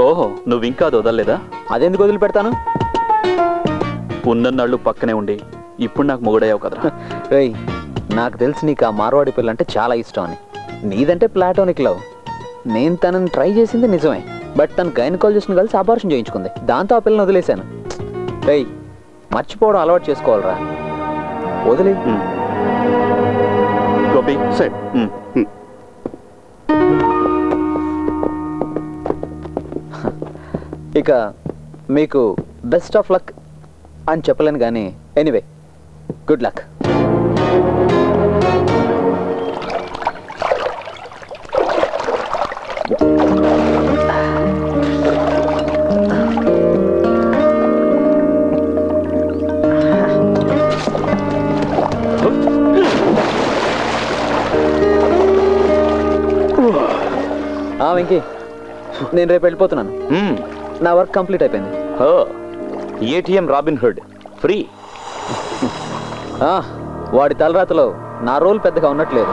ఓహో, నువ్వు ఇంకా అది వదలలేదా? అదెందుకు వదిలిపెడతాను? ఉన్నన్నాళ్ళు పక్కనే ఉండి ఇప్పుడు నాకు మొగుడయ్యావు కదరా. రేయ్, నాకు తెలిసి నీకు ఆ మార్వాడి పిల్ల అంటే చాలా ఇష్టం అని. నీదంటే ప్లాటోనిక్ లవ్. నేను తనని ట్రై చేసింది నిజమే, బట్ తను గైనకాలజిస్ట్ని కలిసి అబార్షన్ చేయించుకుంది. దాంతో ఆ పిల్లని వదిలేశాను. రేయ్, మర్చిపోవడం అలవాటు చేసుకోవాలరా. వదిలే. గోపి సైడ్. ఇక మీకు బెస్ట్ ఆఫ్ లక్ అని చెప్పలేను కానీ ఎనీవే గుడ్ లక్. వెంకీ, నేను రేపు వెళ్ళిపోతున్నాను. నా వర్క్ కంప్లీట్ అయిపోయింది. ATM robin hood free. వాడి తలరాతలో నా రోల్ పెద్దగా ఉన్నట్లేదు.